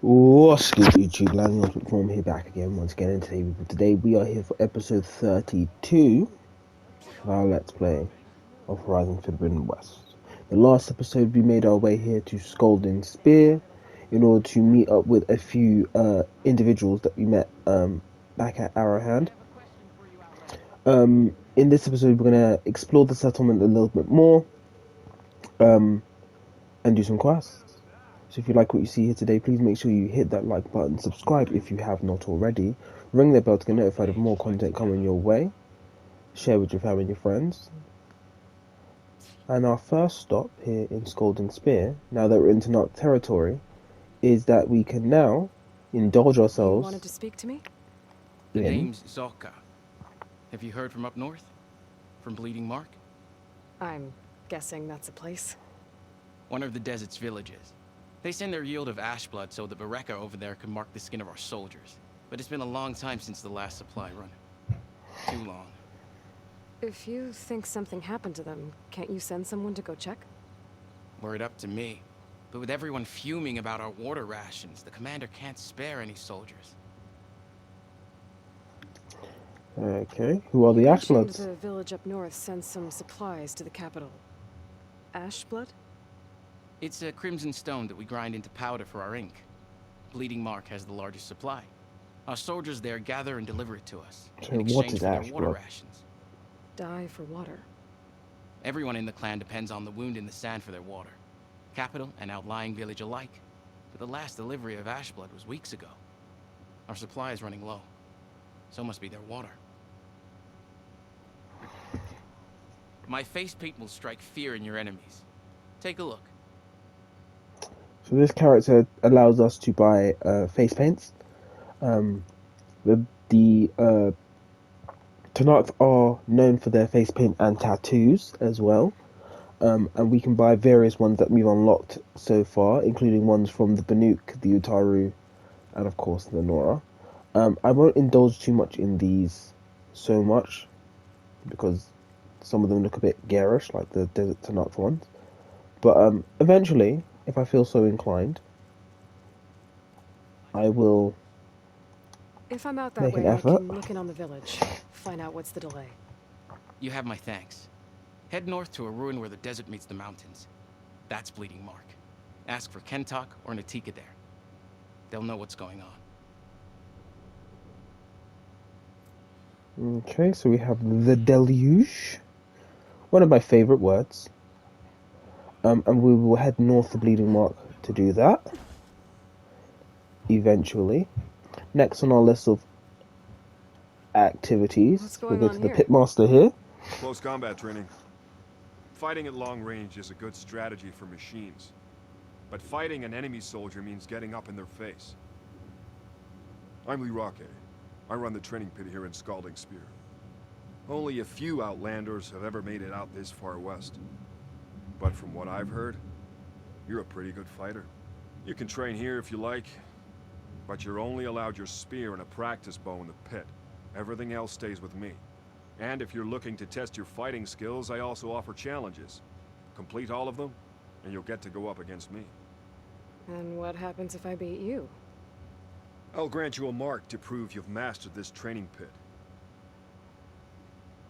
What's good, YouTube? Landing Form here back again once again, and today we are here for episode 32 of our Let's Play of Horizon Forbidden West. The last episode we made our way here to Scalding Spear in order to meet up with a few individuals that we met back at Arrowhand. In this episode we're going to explore the settlement a little bit more and do some quests. So if you like what you see here today, please make sure you hit that like button, subscribe if you have not already, ring the bell to get notified of more content coming your way, share with your family and your friends. And our first stop here in Scalding Spear, now that we're in Tenarch territory, is that we can now indulge ourselves. You wanted to speak to me? The name's Zocca. Have you heard from up north? From Bleeding Mark? I'm guessing that's a place. One of the desert's villages. They send their yield of ash blood so the Bereka over there can mark the skin of our soldiers. But it's been a long time since the last supply run. Too long. If you think something happened to them, can't you send someone to go check? Were it up to me. But with everyone fuming about our water rations, the commander can't spare any soldiers. Okay, who are the Ashbloods? The village up north sends some supplies to the capital. Ashblood? It's a crimson stone that we grind into powder for our ink. Bleeding Mark has the largest supply. Our soldiers there gather and deliver it to us in exchange for their water rations. Die for water. Everyone in the clan depends on the wound in the sand for their water. Capital and outlying village alike. But the last delivery of Ashblood was weeks ago. Our supply is running low. So must be their water. My face paint will strike fear in your enemies. Take a look. So this character allows us to buy face paints. The Tenarch are known for their face paint and tattoos as well. And we can buy various ones that we've unlocked so far, including ones from the Banuk, the Utaru, and of course the Nora. I won't indulge too much in these so much, because some of them look a bit garish, like the Desert Tenarch ones. But eventually, if I feel so inclined, I will if I'm out that make way, an effort. I can look in on the village, find out what's the delay. You have my thanks. Head north to a ruin where the desert meets the mountains. That's Bleeding Mark. Ask for Kentok or Natika there. They'll know what's going on. Okay, so we have the Deluge, one of my favourite words. And we will head north to Bleeding Mark to do that, eventually. Next on our list of activities, we'll go to the Pitmaster here. Close combat training. Fighting at long range is a good strategy for machines. But fighting an enemy soldier means getting up in their face. I'm Lirake. I run the training pit here in Scalding Spear. Only a few Outlanders have ever made it out this far west. But from what I've heard, you're a pretty good fighter. You can train here if you like, but you're only allowed your spear and a practice bow in the pit. Everything else stays with me. And if you're looking to test your fighting skills, I also offer challenges. Complete all of them, and you'll get to go up against me. And what happens if I beat you? I'll grant you a mark to prove you've mastered this training pit.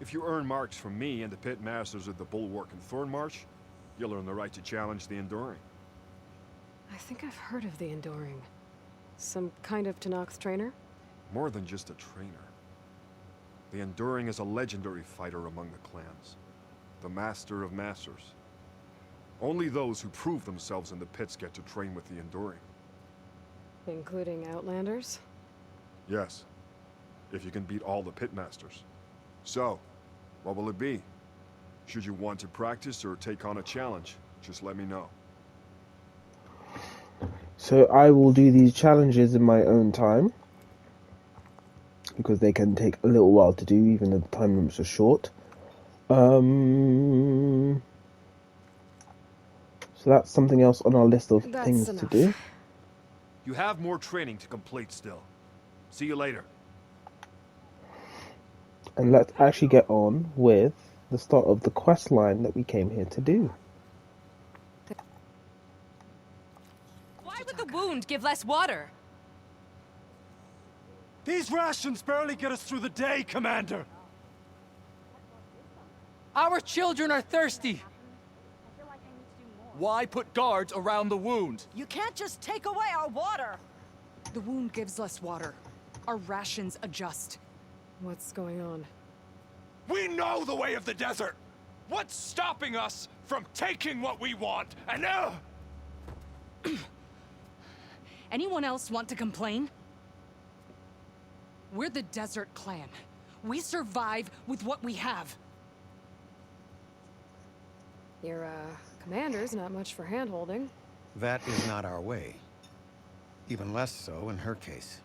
If you earn marks from me and the pit masters of the Bulwark and Thornmarsh, you'll earn the right to challenge the Enduring. I think I've heard of the Enduring. Some kind of Tenarch trainer? More than just a trainer. The Enduring is a legendary fighter among the clans. The Master of Masters. Only those who prove themselves in the pits get to train with the Enduring. Including Outlanders? Yes. If you can beat all the pitmasters. So, what will it be? Should you want to practice or take on a challenge, just let me know. So I will do these challenges in my own time, because they can take a little while to do, even though the time limits are short. So that's something else on our list of things to do. You have more training to complete still. See you later. And let's actually get on with the start of the quest line that we came here to do. Why would the wound give less water? These rations barely get us through the day, Commander! Our children are thirsty! Why put guards around the wound? You can't just take away our water! The wound gives less water. Our rations adjust. What's going on? We know the way of the desert! What's stopping us from taking what we want? And Anyone else want to complain? We're the Desert Clan. We survive with what we have. Your, commander's not much for hand-holding. That is not our way. Even less so in her case.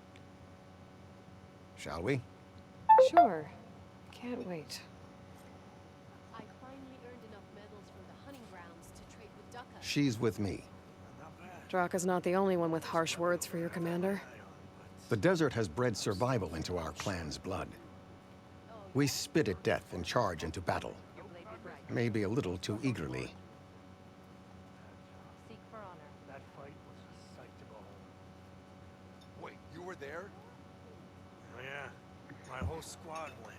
Shall we? Sure. Can't wait. I finally earned enough medals from the hunting grounds to trade with Ducka. She's with me. Draka's not the only one with harsh words for your commander. The desert has bred survival into our clan's blood. We spit at death and charge into battle. Maybe a little too eagerly. Seek for honor. that fight was a sight to behold. Wait, you were there? Oh yeah, my whole squad went.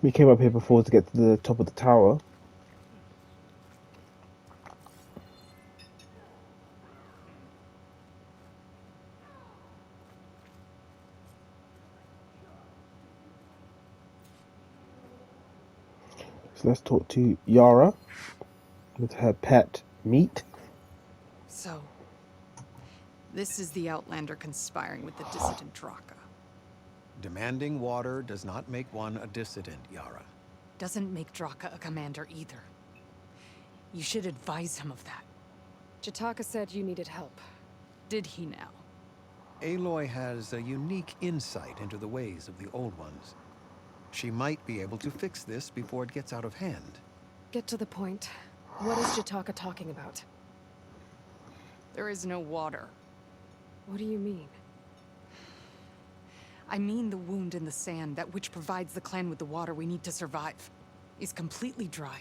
We came up here before to get to the top of the tower. So let's talk to Yara with her pet meat. So, this is the Outlander conspiring with the dissident Draka. Demanding water does not make one a dissident, Yara. Doesn't make Draka a commander either. You should advise him of that. Jataka said you needed help. Did he now? Aloy has a unique insight into the ways of the Old Ones. She might be able to fix this before it gets out of hand. Get to the point. What is Jataka talking about? There is no water. What do you mean? I mean the wound in the sand, that which provides the clan with the water we need to survive, is completely dry.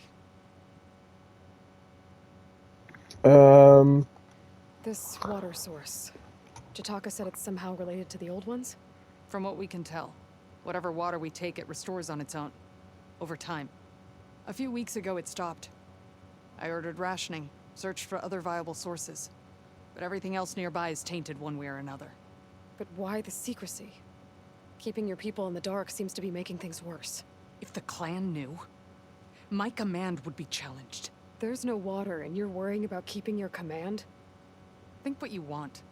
This water source. Jataka said it's somehow related to the old ones? From what we can tell, whatever water we take, it restores on its own. Over time. A few weeks ago, it stopped. I ordered rationing, searched for other viable sources. But everything else nearby is tainted one way or another. But why the secrecy? Keeping your people in the dark seems to be making things worse. If the clan knew, my command would be challenged. There's no water and you're worrying about keeping your command? Think what you want.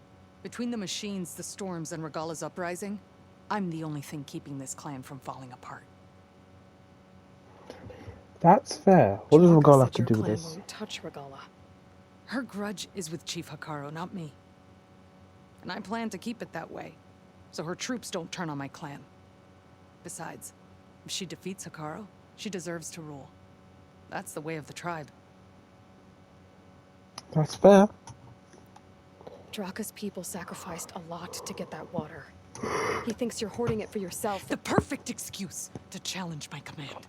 Between the machines, the storms, and Regalla's uprising, I'm the only thing keeping this clan from falling apart. That's fair. What does Jataka Regala said have to your do with clan this? won't touch Regalla. Her grudge is with Chief Hekarro, not me. And I plan to keep it that way, so her troops don't turn on my clan. Besides, if she defeats Hekarro, she deserves to rule. That's the way of the tribe. That's fair. Draka's people sacrificed a lot to get that water. He thinks you're hoarding it for yourself. The perfect excuse to challenge my command.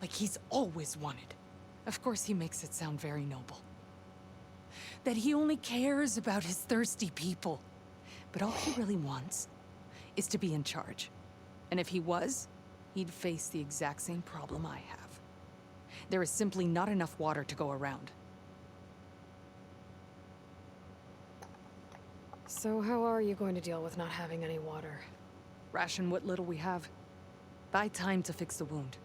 Like he's always wanted. Of course he makes it sound very noble. That he only cares about his thirsty people. But all he really wants is to be in charge. And if he was, he'd face the exact same problem I have. There is simply not enough water to go around. So how are you going to deal with not having any water? Ration what little we have. Buy time to fix the wound.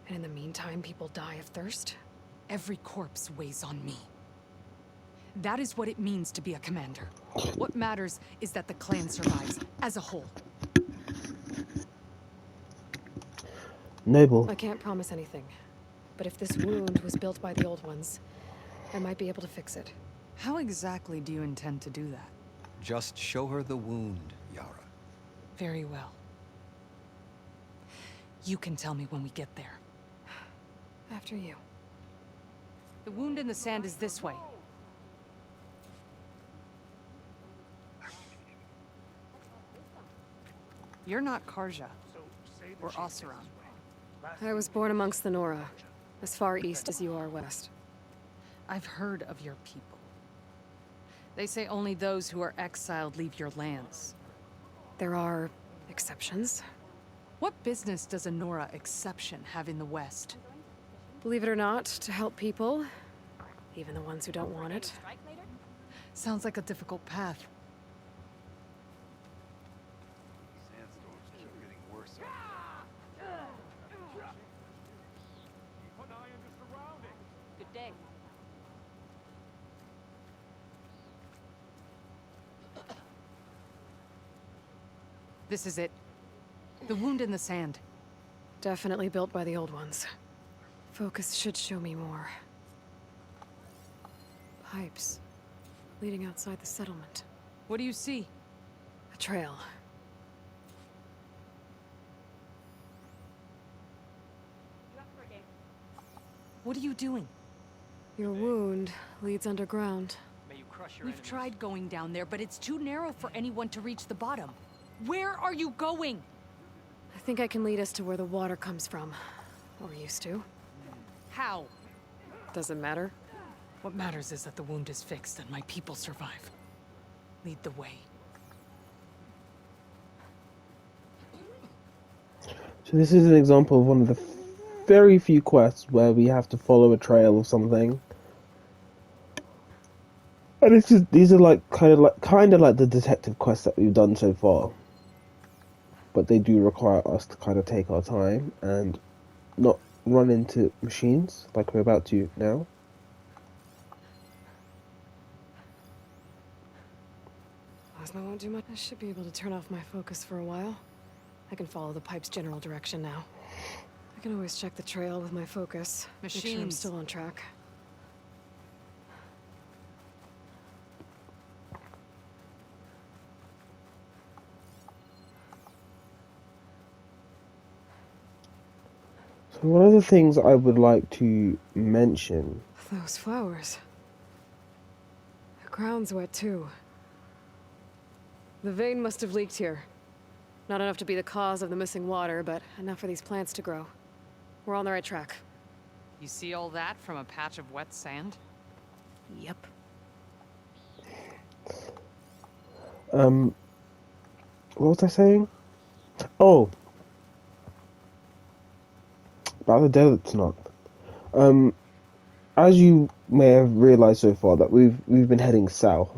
And in the meantime, people die of thirst? Every corpse weighs on me. That is what it means to be a commander. What matters is that the clan survives, as a whole. Noble. I can't promise anything. But if this wound was built by the old ones, I might be able to fix it. How exactly do you intend to do that? Just show her the wound, Yara. Very well. You can tell me when we get there. After you. The wound in the sand is this way. You're not Karja, or Oseram. I was born amongst the Nora, as far east as you are west. I've heard of your people. They say only those who are exiled leave your lands. There are exceptions. What business does a Nora exception have in the West? Believe it or not, to help people, even the ones who don't want it. Sounds like a difficult path. Sandstorms keep getting worse. Keep an eye on your surroundings. Good day. This is it. The wound in the sand. Definitely built by the old ones. Focus should show me more. Pipes. Leading outside the settlement. What do you see? A trail. What are you doing? Your wound leads underground. We've tried going down there, but it's too narrow for anyone to reach the bottom. Where are you going? I think I can lead us to where the water comes from. Or used to. How? Doesn't matter. What matters is that the wound is fixed and my people survive. Lead the way. So this is an example of one of the very few quests where we have to follow a trail of something. And it's just, these are like kind of like the detective quests that we've done so far. But they do require us to kind of take our time and not run into machines like we're about to now. Ozma won't do much. I should be able to turn off my focus for a while. I can follow the pipe's general direction now. I can always check the trail with my focus. Make sure I'm Machines. still on track. So one of the things I would like to mention. Those flowers. The ground's wet too. The vein must have leaked here. Not enough to be the cause of the missing water, but enough for these plants to grow. We're on the right track. You see all that from a patch of wet sand? Yep. What was I saying? Oh, about the desert tonight. As you may have realized so far, that we've been heading south,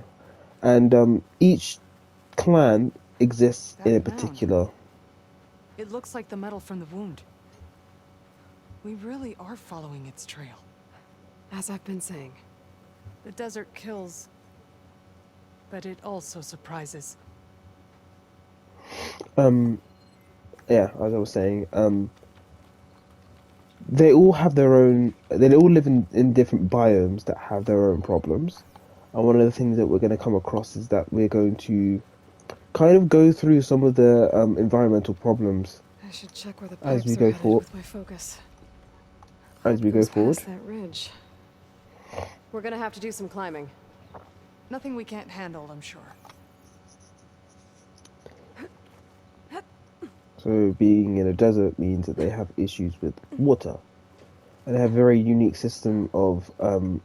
and each clan exists That in a mound. particular. It looks like the metal from the wound. We really are following its trail. As I've been saying. The desert kills, but it also surprises. Yeah, as I was saying, they all have their own. They all live in different biomes that have their own problems. And one of the things that we're going to come across is that we're going to kind of go through some of the environmental problems I should check where the As pipes we are go headed for- with my focus. as we go Goes forward. past that ridge. We're gonna have to do some climbing. Nothing we can't handle, I'm sure. So being in a desert means that they have issues with water, and they have a very unique system of oh.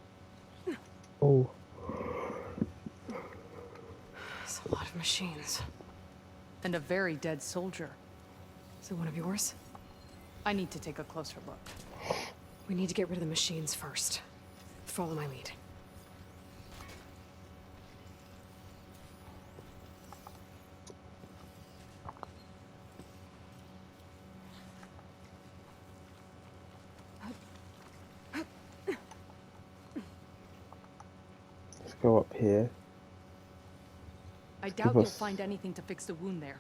It's a lot of machines. And a very dead soldier. Is it one of yours? I need to take a closer look. We need to get rid of the machines first. Follow my lead. Let's go up here. I doubt Give you'll us- find anything to fix the wound there.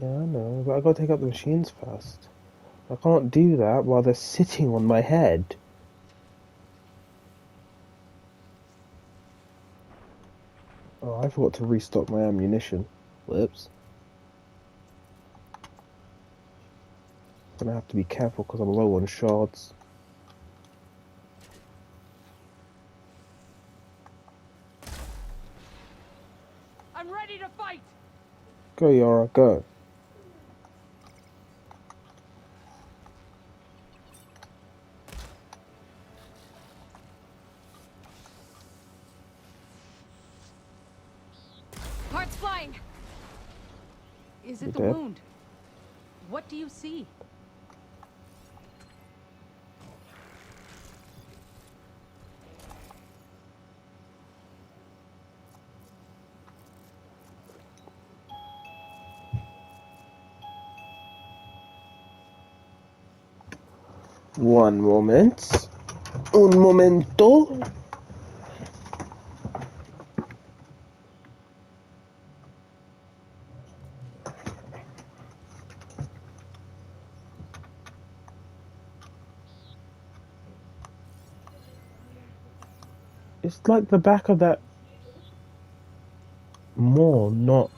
Yeah, I know, but I gotta take out the machines first. I can't do that while they're sitting on my head. Oh, I forgot to restock my ammunition. Whoops. Gonna have to be careful because I'm low on shards. I'm ready to fight! Go, Yara, go. Birds flying. Is You it the dead? wound? What do you see? One moment. Un momento. It's like the back of that more not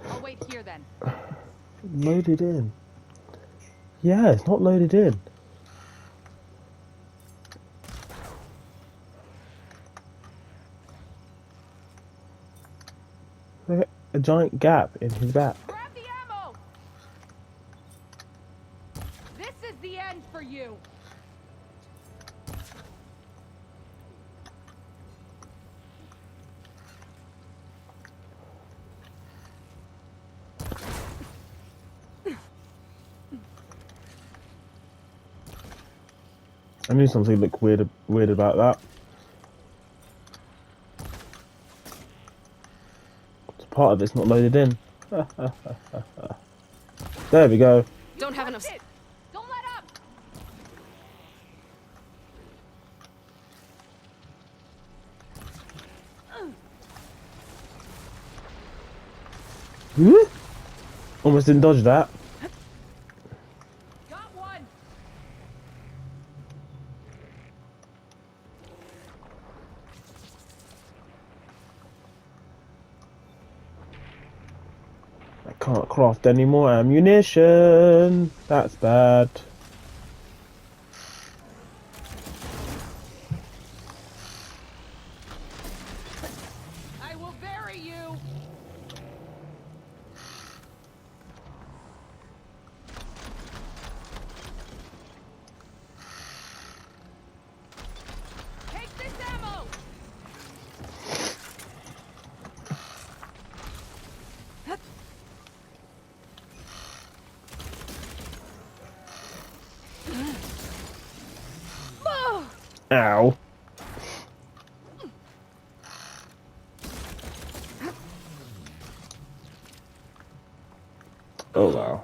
I'll wait here then. loaded in. Yeah, it's not loaded in. Look at a giant gap in his back. Grab the ammo! This is the end for you! I knew something looked weird about that. It's part of it's not loaded in. There we go. Don't have enough. Don't let up! Woo! Almost didn't dodge that. Got one! I can't craft any more ammunition. That's bad. I will bury you! Take this ammo! Ow. Oh wow.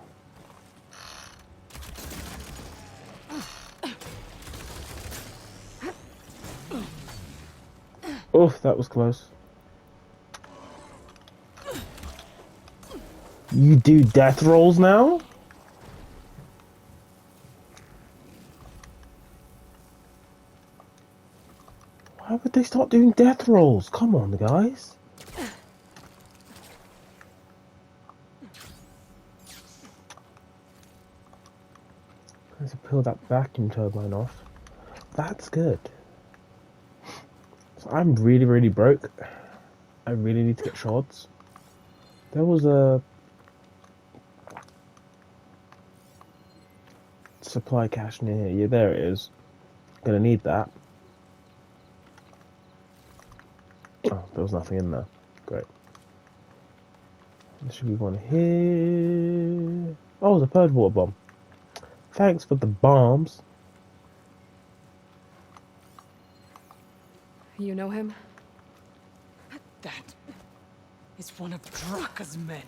Oh, that was close. You do death rolls now? Why would they start doing death rolls? Come on, guys. Let's peel that vacuum turbine off. That's good. So I'm really broke. I really need to get shards. There was a supply cache near here. Yeah, there it is. Gonna need that. Oh, there was nothing in there. Great. There should be one here. Oh, it's a third water bomb. Thanks for the bombs. You know him? That is one of Draka's men.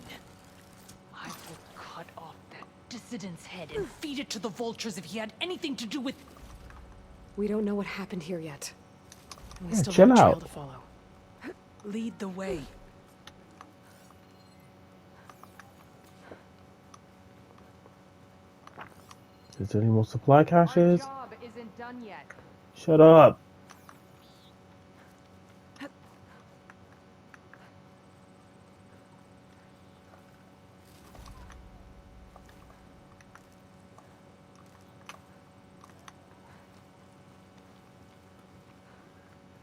I will cut off that dissident's head and feed it to the vultures if he had anything to do with... We don't know what happened here yet. And we Yeah, still chill have a trail out. to follow. Lead the way. Is there any more supply caches? Our job isn't done yet. Shut up.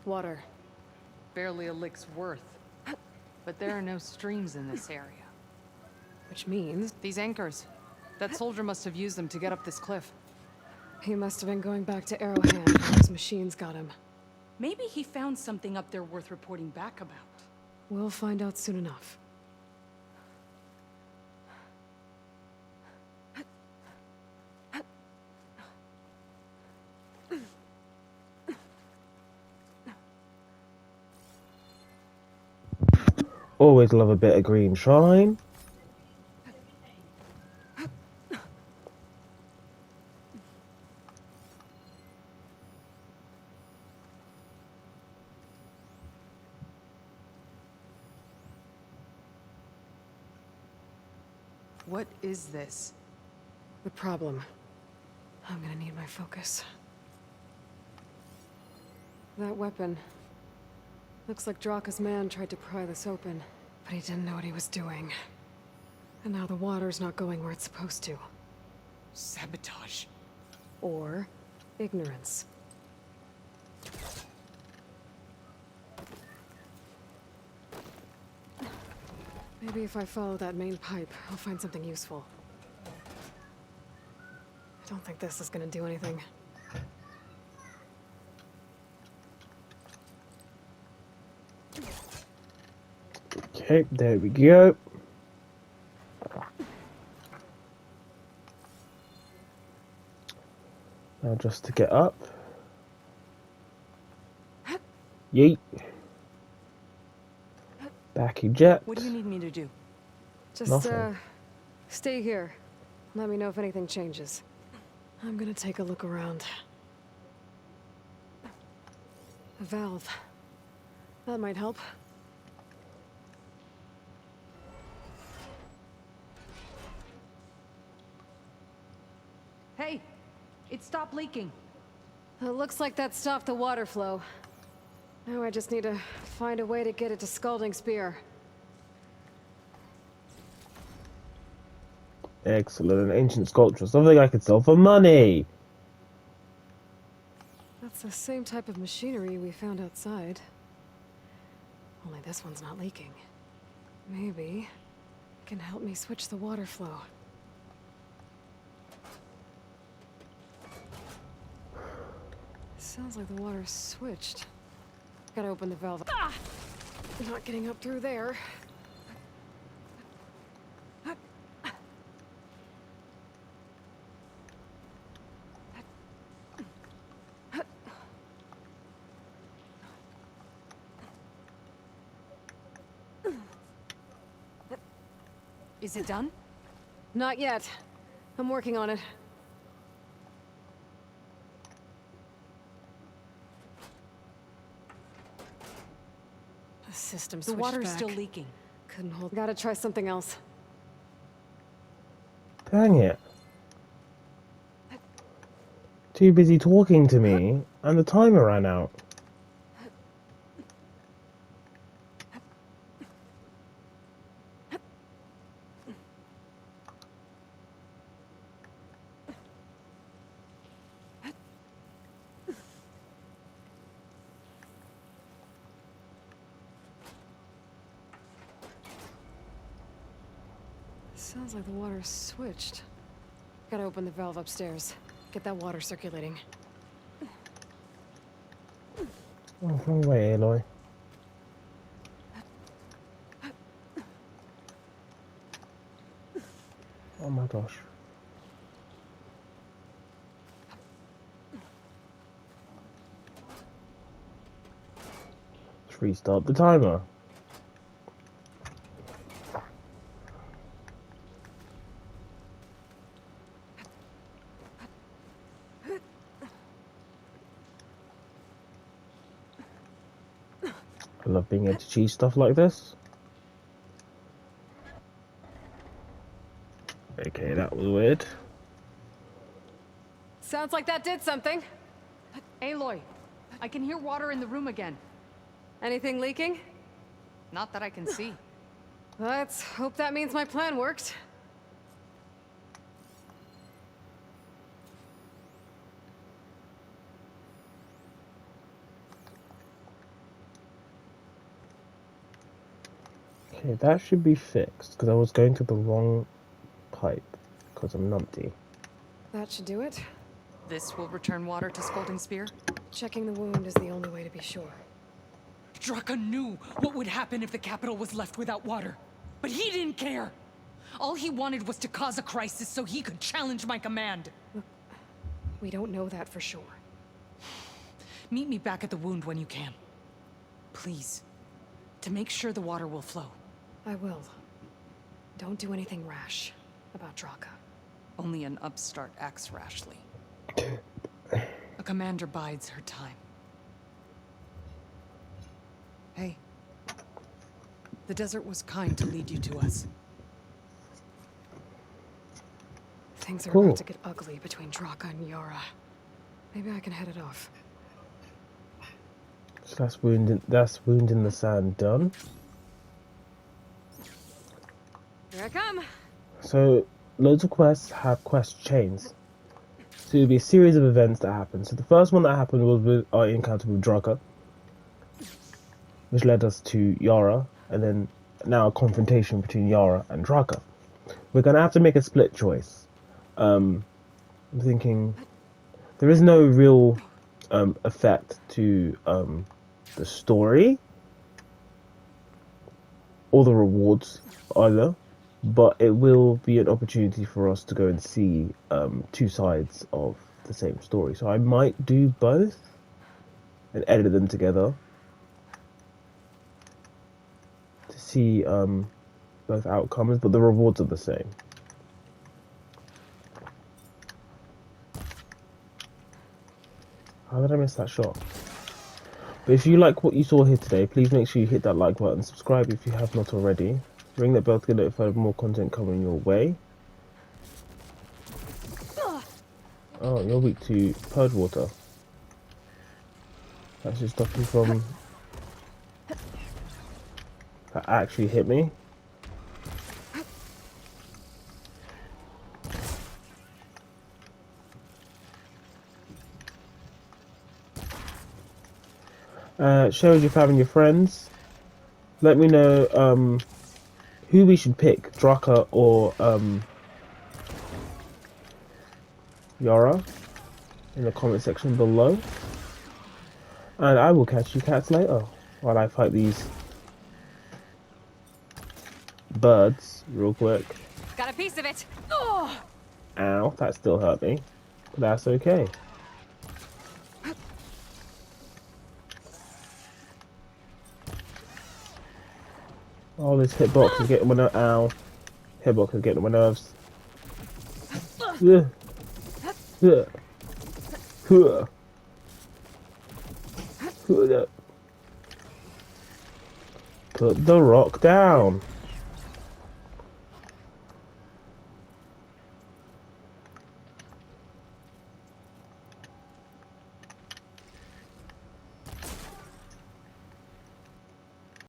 Water. Barely a lick's worth. But there are no streams in this area. Which means These anchors. That soldier must have used them to get up this cliff. he must have been going back to Arrowhand when those machines got him. Maybe he found something up there worth reporting back about. We'll find out soon enough. Always love a bit of green shine. What is this? The problem. I'm gonna need my focus. That weapon. Looks like Draka's man tried to pry this open, but he didn't know what he was doing. And now the water's not going where it's supposed to. Sabotage. Or ignorance. Maybe if I follow that main pipe, I'll find something useful. I don't think this is gonna do anything. Okay, there we go. Now just to get up. Yeet. Back eject. What do you need me to do? Just, Nothing. stay here. Let me know if anything changes. I'm gonna take a look around. A valve. That might help. Hey, it stopped leaking. It looks like that stopped the water flow. Now I just need to find a way to get it to Scalding Spear. Excellent. An ancient sculpture. Something I could sell for money. That's the same type of machinery we found outside. Only this one's not leaking. Maybe it can help me switch the water flow. Sounds like the water's switched. Gotta open the valve. Ah! Not getting up through there. Is it done? Not yet. I'm working on it. The system The switched water's back. still leaking. Couldn't hold. Gotta try something else. Dang it. Too busy talking to me, and the timer ran out. Sounds like the water's switched. Gotta open the valve upstairs. Get that water circulating. Oh, wrong way, Aloy. Oh my gosh. Let's restart the timer. I love being able to cheese stuff like this. Okay, that was weird. Sounds like that did something. Aloy, I can hear water in the room again. Anything leaking? Not that I can see. Let's hope that means my plan worked. Okay, that should be fixed, because I was going to the wrong pipe, because I'm numpty. That should do it. This will return water to Scalding Spear? Checking the wound is the only way to be sure. Draka knew what would happen if the capital was left without water. But he didn't care! All he wanted was to cause a crisis so he could challenge my command. We don't know that for sure. Meet me back at the wound when you can. Please. To make sure the water will flow. I will. Don't do anything rash about Draka. Only an upstart acts rashly. A commander bides her time. Hey. The desert was kind to lead you to us. Things are Cool. about to get ugly between Draka and Yara. Maybe I can head it off. So that's wound in the sand done. Here I come! So loads of quests have quest chains. So it'll be a series of events that happen. So the first one that happened was with our encounter with Draka, which led us to Yara, and then now a confrontation between Yara and Draka. We're gonna have to make a split choice. I'm thinking there is no real effect to the story or the rewards either, but it will be an opportunity for us to go and see two sides of the same story. So I might do both and edit them together to see both outcomes, but the rewards are the same. How did I miss that shot? But if you like what you saw here today, please make sure you hit that like button, subscribe if you have not already, ring that bell to get notified of more content coming your way. Oh, you're weak to purge water. That should stop you from... That actually hit me. Share with your family and your friends. Let me know who we should pick, Draka or Yara, in the comment section below. And I will catch you cats later while I fight these birds real quick. Got a piece of it! Ow, that still hurt me. But that's okay. Oh, this hitbox is getting my nerves. Ow. Hitbox is getting my nerves. Yeah. Yeah. Yeah. Put the rock down.